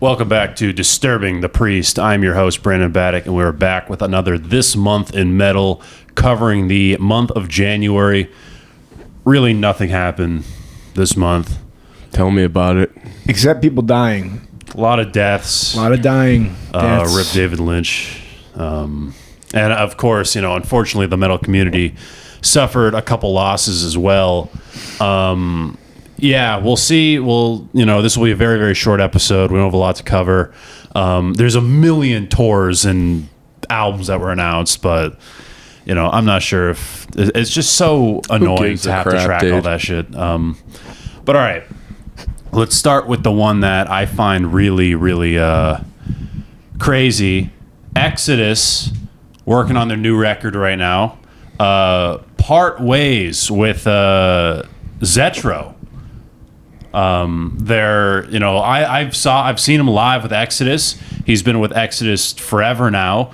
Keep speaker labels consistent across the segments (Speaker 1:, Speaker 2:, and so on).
Speaker 1: Welcome back to Disturbing the Priest. I'm your host, Brandon Battick, and we're back with another This Month in Metal, covering the month of January. Really nothing happened this month.
Speaker 2: Tell me about it.
Speaker 3: Except people dying.
Speaker 1: A lot of deaths.
Speaker 3: A lot of dying.
Speaker 1: Rip David Lynch. And of course, unfortunately, the metal community suffered a couple losses as well. Yeah, we'll see. This will be a very, very short episode. We don't have a lot to cover. There's a million tours and albums that were announced, but, I'm not sure if... It's just so annoying to have to track all that shit. But all right, let's start with the one that I find really, really crazy. Exodus, working on their new record right now. Part ways with Zetro. I've seen him live with Exodus. He's been with Exodus forever now.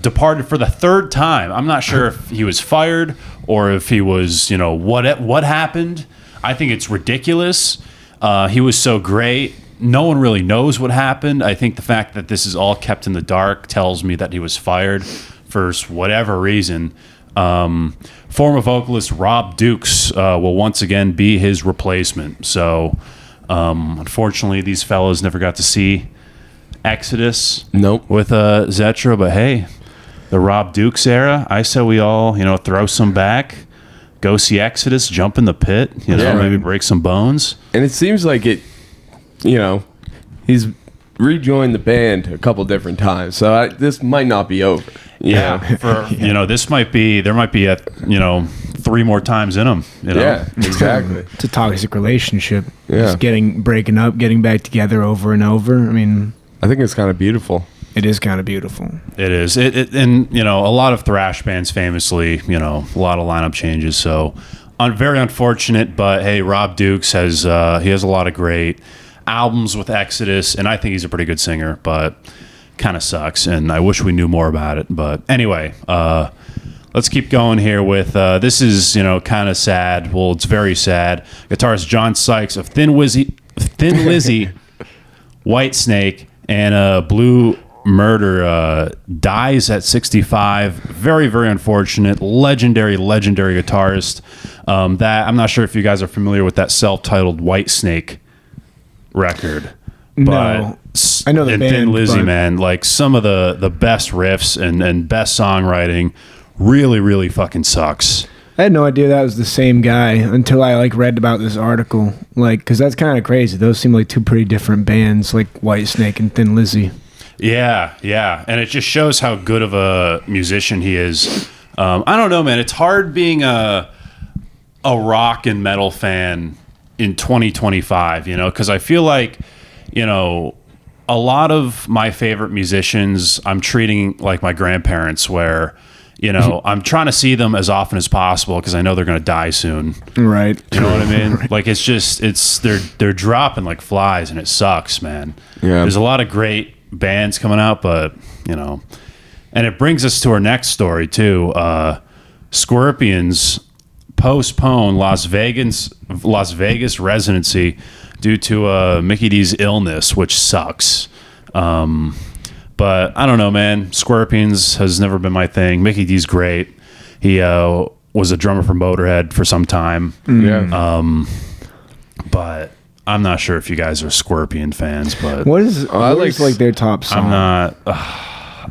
Speaker 1: Departed for the third time. I'm not sure if he was fired or if he was, what happened. I think it's ridiculous. He was so great. No one really knows what happened. I think the fact that this is all kept in the dark tells me that he was fired for whatever reason. Former vocalist Rob Dukes will once again be his replacement. So, unfortunately, these fellows never got to see Exodus with Zetro. But hey, the Rob Dukes era, I say we all, throw some back, go see Exodus, jump in the pit, maybe break some bones.
Speaker 2: And it seems like he's rejoined the band a couple different times. So this might not be over.
Speaker 1: Yeah, there might be 3 more times in them.
Speaker 2: Yeah, exactly.
Speaker 3: It's a toxic relationship.
Speaker 2: Yeah.
Speaker 3: Just breaking up, getting back together over and over. I mean,
Speaker 2: I think it's kind of beautiful.
Speaker 3: It is kind of beautiful.
Speaker 1: It is. And a lot of thrash bands famously, a lot of lineup changes. So, very unfortunate. But hey, Rob Dukes has a lot of great albums with Exodus, and I think he's a pretty good singer, but kind of sucks, and I wish we knew more about it. But anyway, let's keep going here with this is kind of sad. Well, it's very sad. Guitarist John Sykes of Thin Lizzy, Whitesnake, and Blue Murder dies at 65. Very, very unfortunate. Legendary guitarist. That I'm not sure if you guys are familiar with that self-titled Whitesnake record.
Speaker 3: No, I know the band.
Speaker 1: Thin Lizzy, man, like some of the best riffs and best songwriting. Really, really fucking sucks.
Speaker 3: I had no idea that was the same guy until I read about this article. Because that's kind of crazy. Those seem like two pretty different bands, like Whitesnake and Thin Lizzy.
Speaker 1: Yeah, and it just shows how good of a musician he is. I don't know, man. It's hard being a rock and metal fan in 2025, because I feel like, a lot of my favorite musicians I'm treating like my grandparents, where, I'm trying to see them as often as possible because I know they're going to die soon.
Speaker 3: Right.
Speaker 1: You know what I mean?
Speaker 3: Right.
Speaker 1: Like, they're dropping like flies, and it sucks, man.
Speaker 2: Yeah.
Speaker 1: There's a lot of great bands coming out, but, and it brings us to our next story too. Scorpions postpone Las Vegas residency due to Mickey D's illness, which sucks. But I don't know, man. Scorpions has never been my thing. Mickey D's great. He was a drummer for Motorhead for some time.
Speaker 2: Yeah.
Speaker 1: But I'm not sure if you guys are Scorpion fans. But
Speaker 3: what is their top song?
Speaker 1: I'm not.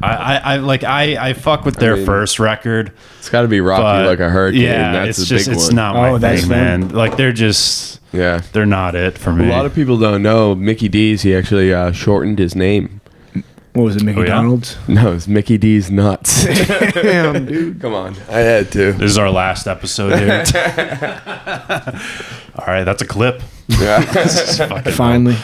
Speaker 1: I fuck with their first record.
Speaker 2: It's got to be Rocky Like a Hurricane.
Speaker 1: Yeah,
Speaker 2: that's the big one.
Speaker 1: It's not my thing, man. Like, they're just...
Speaker 2: Yeah.
Speaker 1: They're not it for me.
Speaker 2: A lot of people don't know Mickey D's, he actually shortened his name.
Speaker 3: What was it, Mickey Donald's?
Speaker 2: No, it's Mickey D's Nuts.
Speaker 3: Damn, dude.
Speaker 2: Come on. I had to.
Speaker 1: This is our last episode here. All right, that's a clip.
Speaker 2: Yeah.
Speaker 3: Finally.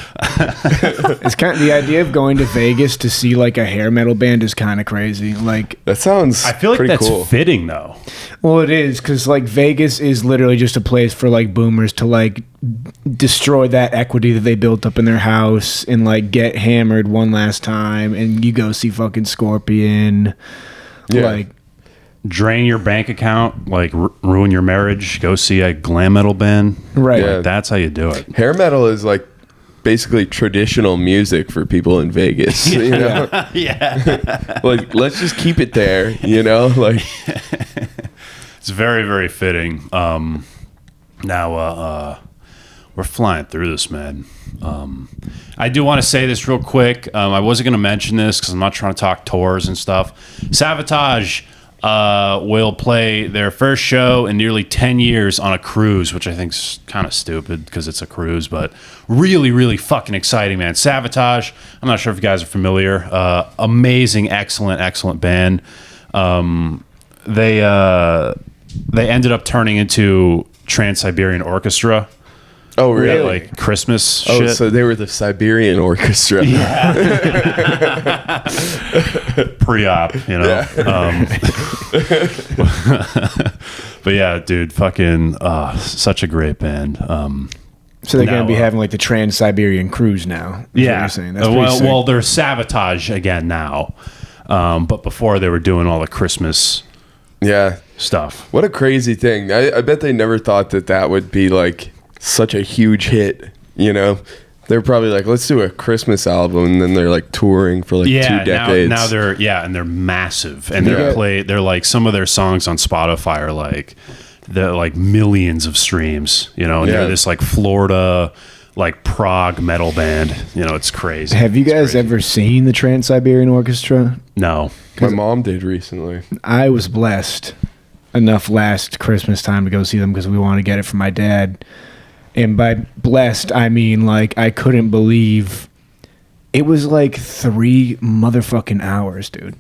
Speaker 3: It's kind of the idea of going to Vegas to see a hair metal band is kind of crazy.
Speaker 2: That sounds
Speaker 1: I feel like
Speaker 2: pretty
Speaker 1: that's
Speaker 2: cool.
Speaker 1: fitting though.
Speaker 3: Well, it is, because Vegas is literally just a place for boomers to destroy that equity that they built up in their house and get hammered one last time, and you go see fucking Scorpion.
Speaker 2: Yeah.
Speaker 1: Drain your bank account, ruin your marriage, go see a glam metal band.
Speaker 3: Right.
Speaker 2: Yeah.
Speaker 1: That's how you do it.
Speaker 2: Hair metal is basically traditional music for people in Vegas. You know?
Speaker 1: Yeah.
Speaker 2: Like, let's just keep it there, you know? Like,
Speaker 1: It's very, very fitting. Now, we're flying through this, man. I do want to say this real quick. I wasn't going to mention this because I'm not trying to talk tours and stuff. Savatage will play their first show in nearly 10 years on a cruise, which I think is kind of stupid because it's a cruise, but really, really fucking exciting, man. Savatage, I'm not sure if you guys are familiar. Amazing, excellent band. They ended up turning into Trans-Siberian Orchestra.
Speaker 2: oh, really?
Speaker 1: Like Christmas
Speaker 2: Oh,
Speaker 1: shit.
Speaker 2: so they were the Siberian Orchestra.
Speaker 1: Pre-op, you know. But yeah, dude, fucking such a great band.
Speaker 3: So they're going
Speaker 1: Now,
Speaker 3: to be having like the Trans-Siberian cruise now. Is what you're saying. That's pretty sick.
Speaker 1: well, they're Savatage again now. But before they were doing all the Christmas
Speaker 2: Yeah.
Speaker 1: stuff.
Speaker 2: What a crazy thing. I bet they never thought that would be like such a huge hit, you know? They're probably like, let's do a Christmas album, and then they're like touring for like 2 decades.
Speaker 1: Now they're massive, and they're like, some of their songs on Spotify are like, they're like millions of streams, you know, and they're this like Florida, like prog metal band, you know, it's crazy.
Speaker 3: Have you guys ever seen the Trans-Siberian Orchestra?
Speaker 1: No.
Speaker 2: My mom did recently.
Speaker 3: I was blessed enough last Christmas time to go see them because we wanted to get it for my dad. And by blessed, I mean, like, I couldn't believe it was like 3 motherfucking hours, dude.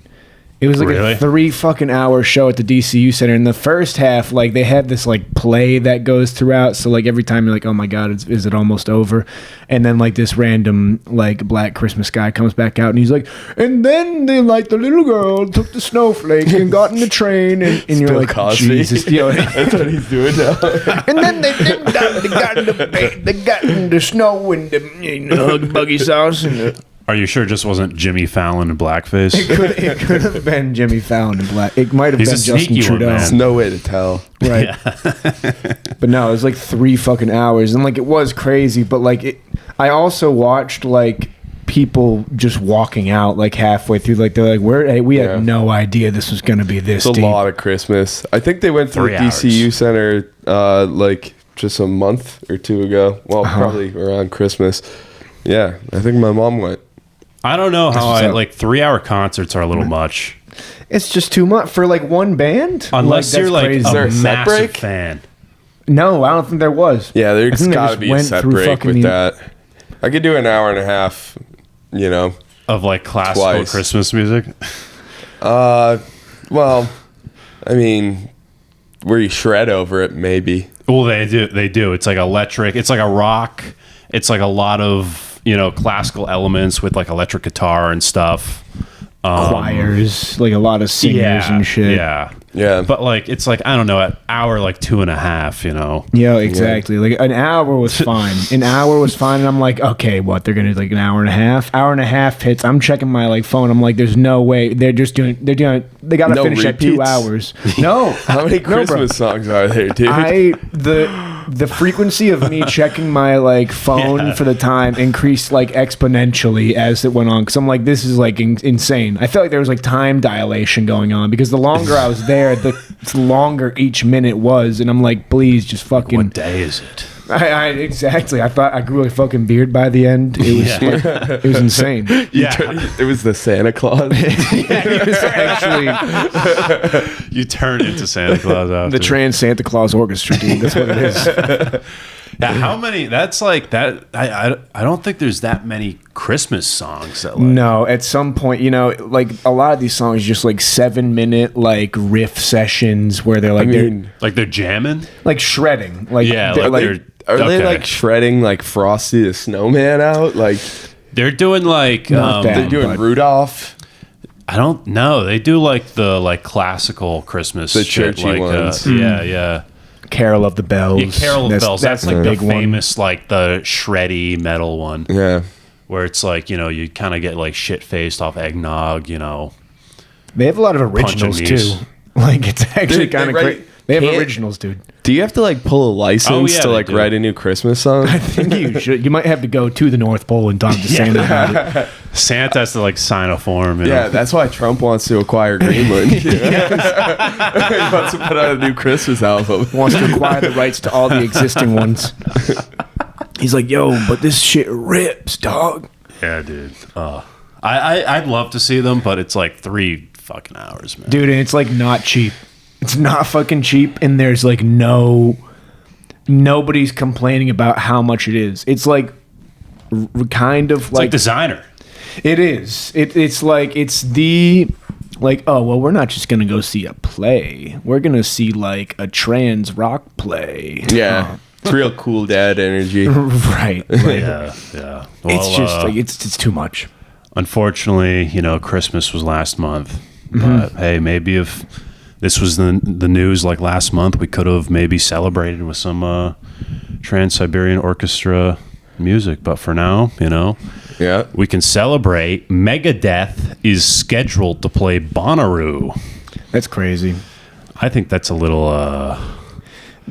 Speaker 3: It was like
Speaker 1: Really?
Speaker 3: a 3 fucking hour show at the DCU Center. In the first half, like, they have this like play that goes throughout. So like every time you're like, oh my God, is it almost over? And then like this random like Black Christmas guy comes back out and he's like, and then the little girl took the snowflake and got in the train and you're
Speaker 2: Bill
Speaker 3: like,
Speaker 2: Cosby.
Speaker 3: Jesus, you know,
Speaker 2: That's what he's doing now.
Speaker 3: and then they got in the snow and the buggy sauce and the,
Speaker 1: Are you sure it just wasn't Jimmy Fallon in blackface?
Speaker 3: it could have been Jimmy Fallon in black. It might have
Speaker 1: He's
Speaker 3: been
Speaker 1: a
Speaker 3: Justin
Speaker 1: sneaky one,
Speaker 3: Trudeau.
Speaker 1: man.
Speaker 2: There's no way to tell.
Speaker 3: Right. But no, it was like 3 fucking hours. And like it was crazy, but like I also watched like people just walking out like halfway through. Like they're like, we had no idea this was gonna be this
Speaker 2: It's a
Speaker 3: deep.
Speaker 2: lot of Christmas. I think they went to the
Speaker 1: 3 hours.
Speaker 2: DCU Center like just a month or 2 ago. Well, probably around Christmas. Yeah, I think my mom went.
Speaker 1: I don't know how
Speaker 3: what's up.
Speaker 1: like 3-hour concerts are a little much.
Speaker 3: It's just too much for like one band.
Speaker 1: Unless
Speaker 3: that's
Speaker 1: you're like
Speaker 3: crazy.
Speaker 2: Is there
Speaker 1: a
Speaker 2: a set
Speaker 1: massive
Speaker 2: break?
Speaker 1: fan.
Speaker 3: No, I don't think there was.
Speaker 2: Yeah,
Speaker 3: I
Speaker 2: there's
Speaker 3: think they
Speaker 2: got to
Speaker 3: just
Speaker 2: be a
Speaker 3: went
Speaker 2: set
Speaker 3: through
Speaker 2: break
Speaker 3: fucking
Speaker 2: with
Speaker 3: the-
Speaker 2: that. I could do an hour and a half, you know.
Speaker 1: Of like classical
Speaker 2: Twice.
Speaker 1: Christmas music.
Speaker 2: Well, I mean, where you shred over it, maybe.
Speaker 1: Well, they do. It's like electric. It's like a rock. It's like a lot of, you know, classical elements with like electric guitar and stuff.
Speaker 3: Choirs, like a lot of singers and shit.
Speaker 2: Yeah.
Speaker 1: But like, it's like, I don't know, an hour like 2.5, you know.
Speaker 3: Yeah, exactly. Like an hour was fine. An hour was fine, and I'm like, okay, what? They're gonna do like an hour and a half. Hour and a half hits. I'm checking my like phone. I'm like, there's no way. They gotta
Speaker 2: No
Speaker 3: finish at 2
Speaker 2: repeats?
Speaker 3: hours. No.
Speaker 2: How many Christmas songs are there, dude?
Speaker 3: The frequency of me checking my like phone for the time increased like exponentially as it went on, because I'm like, this is like insane. I felt like there was like time dilation going on, because the longer I was there, the longer each minute was, and I'm like, please just fucking.
Speaker 1: What day is it?
Speaker 3: Exactly. I thought I grew a fucking beard by the end. It was it was insane.
Speaker 1: Yeah.
Speaker 2: It was the Santa Claus.
Speaker 3: It was actually
Speaker 1: You turn into Santa Claus out.
Speaker 3: the Trans Santa Claus Orchestra, dude. That's what it is.
Speaker 1: Yeah, how many? That's like that. I don't think there's that many Christmas songs that like.
Speaker 3: No, at some point, you know, like a lot of these songs are just like 7-minute like riff sessions where they're like
Speaker 1: They're jamming.
Speaker 3: they're like shredding. Like
Speaker 1: Yeah,
Speaker 3: they're,
Speaker 1: like
Speaker 3: like
Speaker 2: Are they
Speaker 1: Okay.
Speaker 2: like shredding like Frosty the Snowman out? Like
Speaker 1: They're doing like
Speaker 3: Not that.
Speaker 2: they're doing
Speaker 3: but-
Speaker 2: Rudolph?
Speaker 1: I don't know. They do like the like classical Christmas,
Speaker 2: The
Speaker 1: shit,
Speaker 2: churchy
Speaker 1: like,
Speaker 2: ones.
Speaker 1: Yeah.
Speaker 3: Carol of the Bells.
Speaker 1: Yeah, Carol of Bells. That's like the
Speaker 3: big one.
Speaker 1: famous, like the shreddy metal one,
Speaker 2: Yeah.
Speaker 1: where it's like, you know, you kind of get like shit faced off eggnog, you know.
Speaker 3: They have a lot of originals
Speaker 1: Punch and
Speaker 3: too. Like it's actually kind of great. They have originals, dude.
Speaker 2: Do you have to like pull a license to like write a new Christmas song?
Speaker 3: I think you should. You might have to go to the North Pole and talk to Santa about it.
Speaker 1: Santa has to like sign a form. You know?
Speaker 2: That's why Trump wants to acquire Greenland. He wants to put out a new Christmas album.
Speaker 3: Wants to acquire the rights to all the existing ones. He's like, yo, but this shit rips, dog.
Speaker 1: Yeah, dude. I'd love to see them, but it's like 3 fucking hours, man.
Speaker 3: Dude, and it's like not cheap. It's not fucking cheap, and there's like nobody's complaining about how much it is. It's like kind of
Speaker 1: it's like designer.
Speaker 3: It is. It's like it's the like, oh well, we're not just gonna go see a play. We're gonna see like a trans rock play.
Speaker 2: Yeah. It's real cool dad energy.
Speaker 3: Right.
Speaker 1: Yeah. Well,
Speaker 3: it's just like it's too much.
Speaker 1: Unfortunately, Christmas was last month. But hey, maybe if this was the news like last month, we could have maybe celebrated with some Trans-Siberian Orchestra music. But for now,
Speaker 2: Yeah.
Speaker 1: we can celebrate. Megadeth is scheduled to play Bonnaroo.
Speaker 3: That's crazy.
Speaker 1: I think that's a little...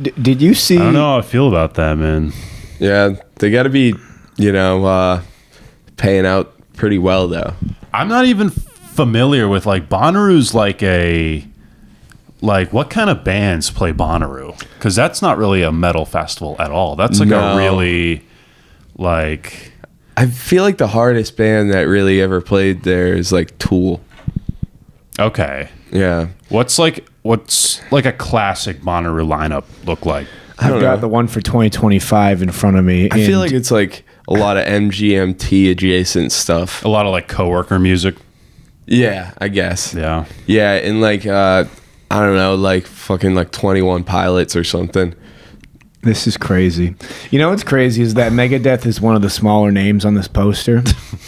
Speaker 3: did you see...
Speaker 1: I don't know how I feel about that, man.
Speaker 2: Yeah, they got to be, paying out pretty well, though.
Speaker 1: I'm not even familiar with, like, Bonnaroo's like a... Like, what kind of bands play Bonnaroo? Because that's not really a metal festival at all. That's like a really, like...
Speaker 2: I feel like the hardest band that really ever played there is, like, Tool.
Speaker 1: Okay.
Speaker 2: Yeah.
Speaker 1: What's like a classic Bonnaroo lineup look like?
Speaker 3: I've got the one for 2025 in front of me.
Speaker 2: I feel like it's like a lot of MGMT adjacent stuff.
Speaker 1: A lot of like coworker music.
Speaker 2: Yeah, I guess.
Speaker 1: Yeah.
Speaker 2: Yeah, and like I don't know, like fucking like 21 Pilots or something.
Speaker 3: This is crazy. You know what's crazy is that Megadeth is one of the smaller names on this poster.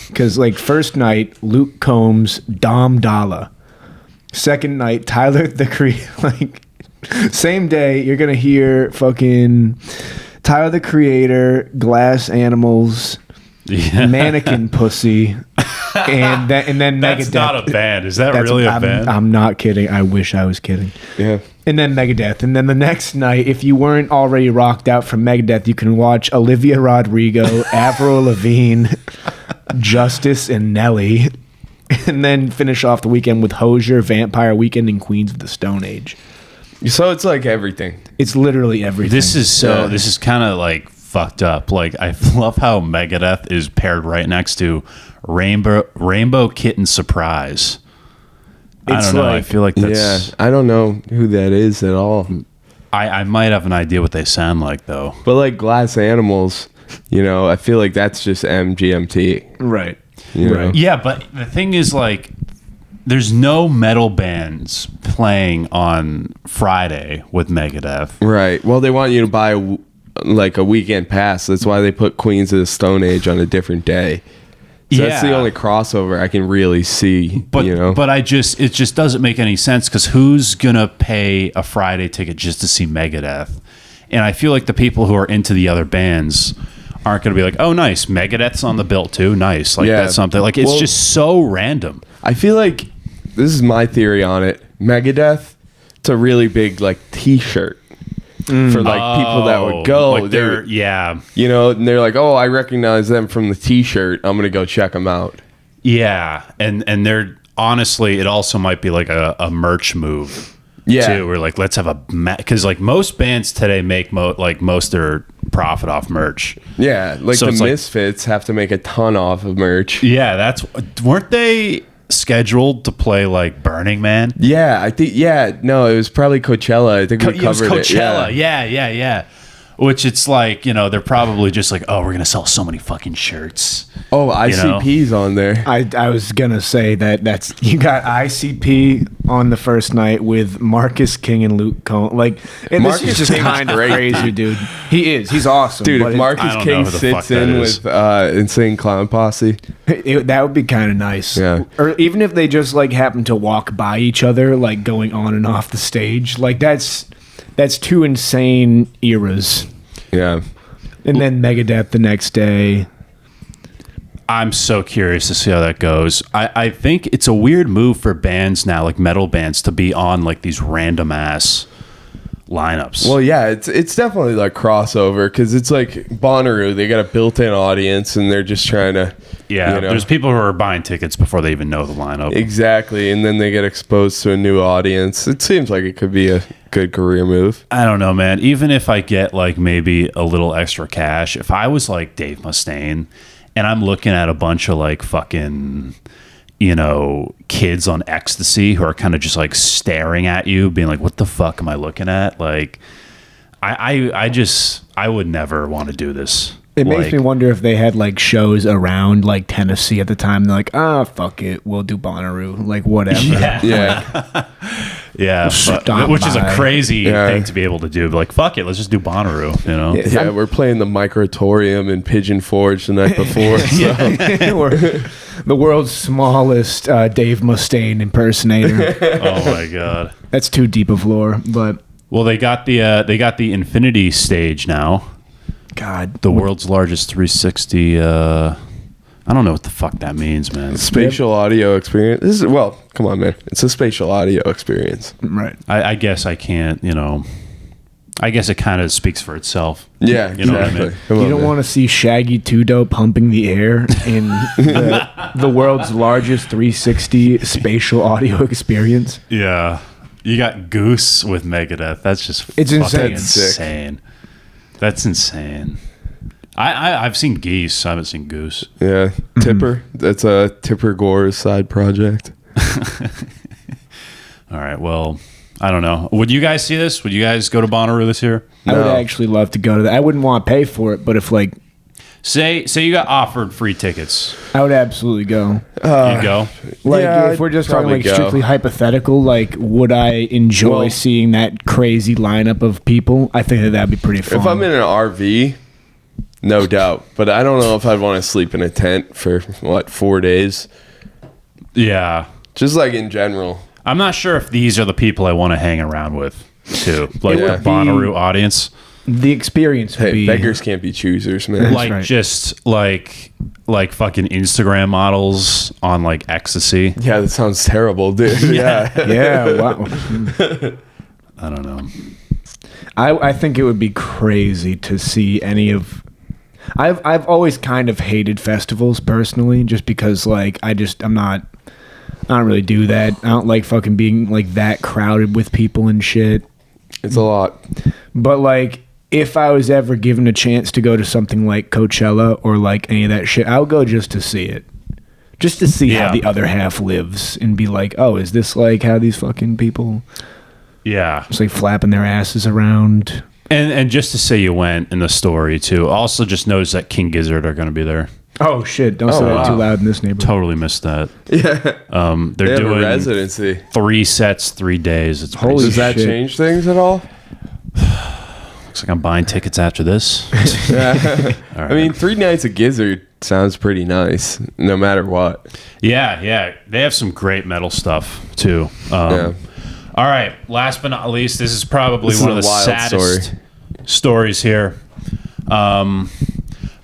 Speaker 3: Because like first night, Luke Combs, Dom Dalla. Second night, Tyler the Creator. Like same day, you're gonna hear fucking Tyler the Creator, Glass Animals, Mannequin Pussy, and then
Speaker 1: That's
Speaker 3: Megadeth.
Speaker 1: not a band. Is that really a band?
Speaker 3: I'm not kidding. I wish I was kidding.
Speaker 2: Yeah.
Speaker 3: And then Megadeth. And then the next night, if you weren't already rocked out from Megadeth, you can watch Olivia Rodrigo, Avril Lavigne, Justice, and Nelly. And then finish off the weekend with Hozier, Vampire Weekend, and Queens of the Stone Age.
Speaker 2: So it's like everything.
Speaker 3: It's literally everything.
Speaker 1: This is kind of like fucked up. Like I love how Megadeth is paired right next to Rainbow Kitten Surprise. I don't know. I feel like that's...
Speaker 2: Yeah, I don't know who that is at all.
Speaker 1: I might have an idea what they sound like, though.
Speaker 2: But like Glass Animals, I feel like that's just MGMT.
Speaker 3: Right.
Speaker 2: Right.
Speaker 1: Yeah, but the thing is, like, there's no metal bands playing on Friday with Megadeth.
Speaker 2: Right. Well, they want you to buy like a weekend pass. That's why they put Queens of the Stone Age on a different day. So that's the only crossover I can really see.
Speaker 1: But it just doesn't make any sense because who's gonna pay a Friday ticket just to see Megadeth? And I feel like the people who are into the other bands aren't gonna be like, oh, nice, Megadeth's on the bill too, nice. Like that's something. Like it's just so random.
Speaker 2: I feel like this is my theory on it. Megadeth, it's a really big like T-shirt. For like people that would go,
Speaker 1: like
Speaker 2: and they're like, oh, I recognize them from the T-shirt. I'm gonna go check them out.
Speaker 1: Yeah, and they're honestly, it also might be like a merch move.
Speaker 2: Yeah,
Speaker 1: too. We're like, let's have a because like most bands today make most of their profit off merch.
Speaker 2: Yeah, like so the Misfits have to make a ton off of merch.
Speaker 1: Yeah, weren't they scheduled to play like Burning Man?
Speaker 2: Yeah, I think no, it was probably Coachella. I think we covered it.
Speaker 1: Coachella. Yeah. Which it's like, they're probably just like, oh, we're gonna sell so many fucking shirts.
Speaker 2: Oh, ICP's on there.
Speaker 3: I was gonna say that's you got ICP on the first night with Marcus King and Luke Combs. Like, and Marcus this is just kind of crazy, dude. He is. He's awesome.
Speaker 2: Dude, if Marcus King sits in with Insane Clown Posse,
Speaker 3: that would be kind of nice.
Speaker 2: Yeah.
Speaker 3: Or even if they just like happen to walk by each other, like going on and off the stage, like that's two insane eras.
Speaker 2: Yeah.
Speaker 3: And then Megadeth the next day.
Speaker 1: I'm so curious to see how that goes. I think it's a weird move for bands now, like metal bands, to be on like these random ass lineups.
Speaker 2: Well, yeah, it's definitely like crossover because it's like Bonnaroo. They got a built-in audience, and they're just trying to,
Speaker 1: there's people who are buying tickets before they even know the lineup.
Speaker 2: Exactly, and then they get exposed to a new audience. It seems like it could be a good career move.
Speaker 1: I don't know, man. Even if I get like maybe a little extra cash, if I was like Dave Mustaine and I'm looking at a bunch of like fucking, kids on ecstasy who are kind of just like staring at you, being like, what the fuck am I looking at? Like, I would never want to do this.
Speaker 3: It makes me wonder if they had like shows around like Tennessee at the time. They're like, fuck it, we'll do Bonnaroo, like whatever.
Speaker 2: Yeah.
Speaker 1: Yeah, which is a crazy thing to be able to do. But like, fuck it, let's just do Bonnaroo.
Speaker 2: Yeah, we're playing the Microtorium in Pigeon Forge the night before. So.
Speaker 3: We're the world's smallest Dave Mustaine impersonator.
Speaker 1: Oh my god,
Speaker 3: that's too deep of lore. But
Speaker 1: they got the Infinity stage now.
Speaker 3: God,
Speaker 1: the world's largest 360. I don't know what the fuck that means, man.
Speaker 2: Spatial audio experience. Come on, man. It's a spatial audio experience.
Speaker 3: Right.
Speaker 1: I guess I can't, I guess it kind of speaks for itself.
Speaker 2: Yeah,
Speaker 1: you know what I mean?
Speaker 3: You don't want to see Shaggy 2-Dope pumping the air in the world's largest 360 spatial audio experience.
Speaker 1: Yeah. You got Goose with Megadeth. That's just
Speaker 3: it's
Speaker 1: insane. That's insane. I've seen Geese. I haven't seen Goose.
Speaker 2: Yeah. Tipper. That's a Tipper Gore's side project.
Speaker 1: All right. Well, I don't know. Would you guys see this? Would you guys go to Bonnaroo this year?
Speaker 3: I would actually love to go to that. I wouldn't want to pay for it, but if like...
Speaker 1: Say you got offered free tickets.
Speaker 3: I would absolutely go.
Speaker 1: You'd go?
Speaker 3: Like, if we're just talking like strictly hypothetical, like, would I enjoy seeing that crazy lineup of people? I think that'd be pretty fun.
Speaker 2: If I'm in an RV... No doubt. But I don't know if I'd want to sleep in a tent for, 4 days?
Speaker 1: Yeah.
Speaker 2: Just like in general.
Speaker 1: I'm not sure if these are the people I want to hang around with, too. Like the Bonnaroo audience.
Speaker 3: The experience would be...
Speaker 2: beggars can't be choosers, man.
Speaker 1: Like, just like fucking Instagram models on, like, ecstasy.
Speaker 2: Yeah, that sounds terrible, dude. Yeah.
Speaker 3: Yeah, wow.
Speaker 1: I don't know.
Speaker 3: I think it would be crazy to see any of... I've always kind of hated festivals personally, just because like I don't really do that. I don't like fucking being like that crowded with people and shit.
Speaker 2: It's a lot.
Speaker 3: But like if I was ever given a chance to go to something like Coachella or like any of that shit, I would go just to see it. Just to see how the other half lives and be like, oh, is this like how these fucking people just like flapping their asses around?
Speaker 1: And just to say you went in the story too. Also, just notice that King Gizzard are going to be there.
Speaker 3: Oh shit! Don't say that too loud in this neighborhood.
Speaker 1: Totally missed that.
Speaker 2: Yeah.
Speaker 1: They're doing
Speaker 2: a residency.
Speaker 1: 3 sets, 3 days. It's
Speaker 3: Holy
Speaker 2: Does that change things at all?
Speaker 1: Looks like I'm buying tickets after this.
Speaker 2: Yeah.
Speaker 1: Right.
Speaker 2: I mean, 3 nights of Gizzard sounds pretty nice, no matter what.
Speaker 1: Yeah. They have some great metal stuff too. All right. Last but not least, this is probably one of the saddest stories here.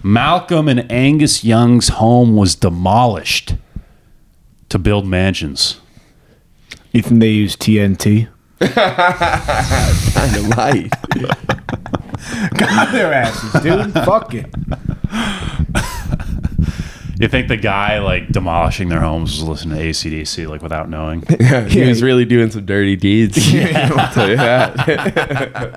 Speaker 1: Malcolm and Angus Young's home was demolished to build mansions.
Speaker 3: You think they use TNT?
Speaker 2: Kind of light.
Speaker 3: God, their asses, dude. Fuck it.
Speaker 1: You think the guy like demolishing their homes was listening to AC/DC like without knowing?
Speaker 2: Yeah, he was really doing some dirty deeds. Yeah. I'll tell you that.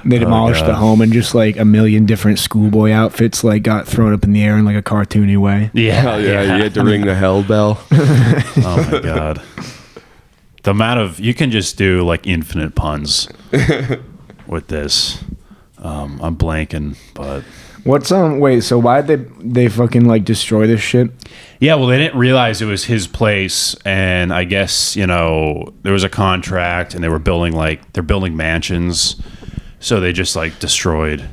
Speaker 3: They demolished the home and just like a million different schoolboy outfits like got thrown up in the air in like a cartoony way.
Speaker 1: Yeah.
Speaker 2: Hell yeah. You had to ring the hell bell.
Speaker 1: Oh my god. The amount of you can just do like infinite puns with this. I'm blanking, but
Speaker 3: wait, so why'd they fucking like destroy this shit?
Speaker 1: Yeah, well, they didn't realize it was his place, and I guess, there was a contract and they're building mansions, so they just like destroyed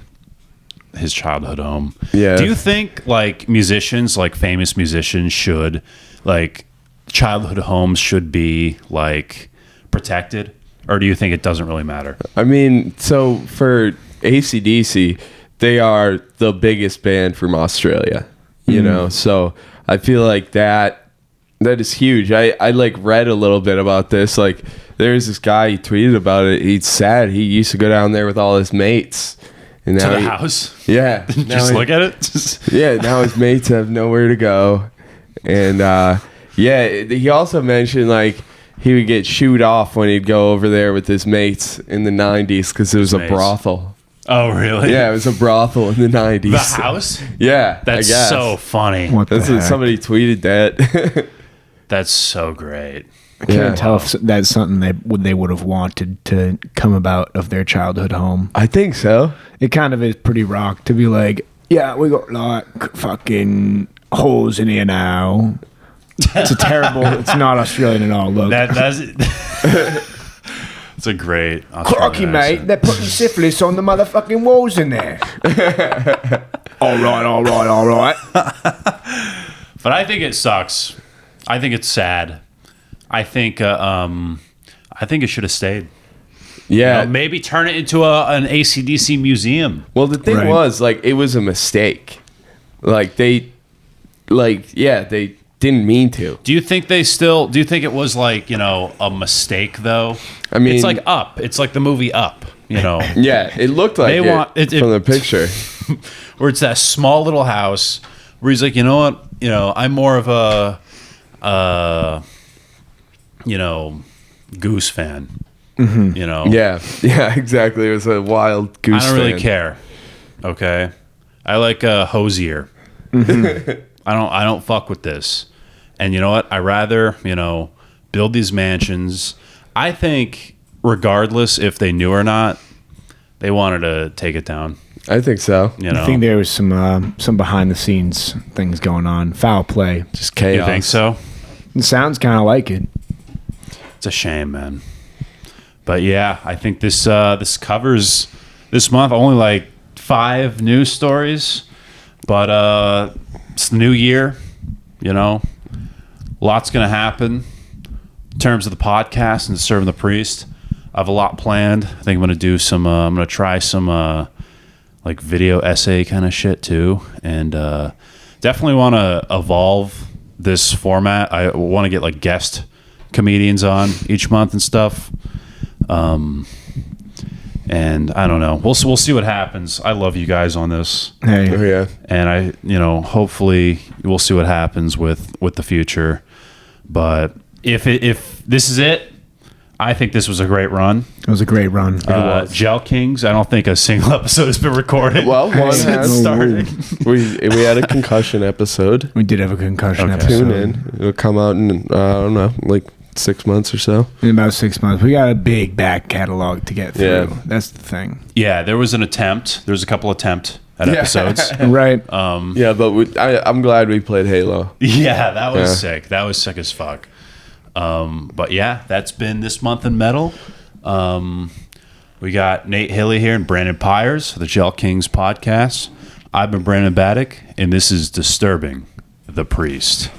Speaker 1: his childhood home.
Speaker 2: Yeah.
Speaker 1: Do you think like musicians, like famous musicians should like childhood homes should be like protected, or do you think it doesn't really matter?
Speaker 2: I mean, so for AC/DC, they are the biggest band from Australia, so I feel like that is huge. I like read a little bit about this. Like There's this guy, he tweeted about it. He's sad. He used to go down there with all his mates. And
Speaker 1: To
Speaker 2: now
Speaker 1: the house.
Speaker 2: Yeah.
Speaker 1: Just look at it.
Speaker 2: Yeah, now his mates have nowhere to go. And he also mentioned like he would get shooed off when he'd go over there with his mates in the 90s because it was a brothel.
Speaker 1: Oh, really?
Speaker 2: Yeah, it was a brothel in the 90s.
Speaker 1: The house?
Speaker 2: Yeah.
Speaker 1: That's
Speaker 2: I guess.
Speaker 1: so funny.
Speaker 3: That's
Speaker 2: what somebody tweeted that.
Speaker 1: That's so great.
Speaker 3: I can't tell if that's something they would have wanted to come about of their childhood home.
Speaker 2: I think so.
Speaker 3: It kind of is pretty rock to be like, yeah, we got like fucking holes in here now. It's a terrible. It's not Australian at all. Look,
Speaker 1: That's it's a great
Speaker 3: crocky, mate. They're putting syphilis on the motherfucking walls in there. all right.
Speaker 1: But I think it sucks. I think it's sad. I think it should have stayed.
Speaker 2: Yeah.
Speaker 1: Maybe turn it into an AC/DC museum.
Speaker 2: Well, the thing was, like, it was a mistake. Like, they didn't mean to.
Speaker 1: Do you think it was like, a mistake though?
Speaker 2: I mean,
Speaker 1: it's like Up. It's like the movie Up,
Speaker 2: Yeah, it looked like from the picture.
Speaker 1: Where it's that small little house where he's like, you know what? I'm more of a Goose fan.
Speaker 2: Mm-hmm. Yeah, exactly. It was a wild Goose fan.
Speaker 1: I don't really care. Okay, I like Hosier. Mm-hmm. I don't fuck with this. And you know what? I rather build these mansions. I think regardless if they knew or not, they wanted to take it down.
Speaker 2: I think so.
Speaker 3: I think there was some behind the scenes things going on, foul play,
Speaker 2: just chaos.
Speaker 1: You think so?
Speaker 3: It sounds kind of like it.
Speaker 1: It's a shame, man. But yeah, I think this covers this month only like 5 news stories, but it's the new year, lots gonna happen in terms of the podcast and serving the priest. I have a lot planned. I think I'm gonna do some. I'm gonna try some like video essay kind of shit too, and definitely want to evolve this format. I want to get like guest comedians on each month and stuff. And I don't know. We'll see what happens. I love you guys on this.
Speaker 3: Hey.
Speaker 2: Oh, yeah.
Speaker 1: And hopefully we'll see what happens with the future. But if this is it, I think this was a great run.
Speaker 3: It was a great run.
Speaker 1: Gel Kings, I don't think a single episode has been recorded.
Speaker 2: Well, one has
Speaker 1: started.
Speaker 2: We had a concussion episode.
Speaker 3: We did have a concussion episode.
Speaker 2: Tune in. It'll come out in, I don't know, like 6 months or so.
Speaker 3: In about 6 months. We got a big back catalog to get through.
Speaker 2: Yeah.
Speaker 3: That's the thing.
Speaker 1: Yeah, there was an attempt. There was a couple attempt at episodes.
Speaker 3: Right.
Speaker 2: Yeah, but I'm glad we played Halo.
Speaker 1: Yeah, that was sick. That was sick as fuck. But yeah, that's been this month in metal. We got Nate Hilly here and Brandon Pyers of the Gel Kings podcast. I've been Brandon Battick, and this is Disturbing the Priest.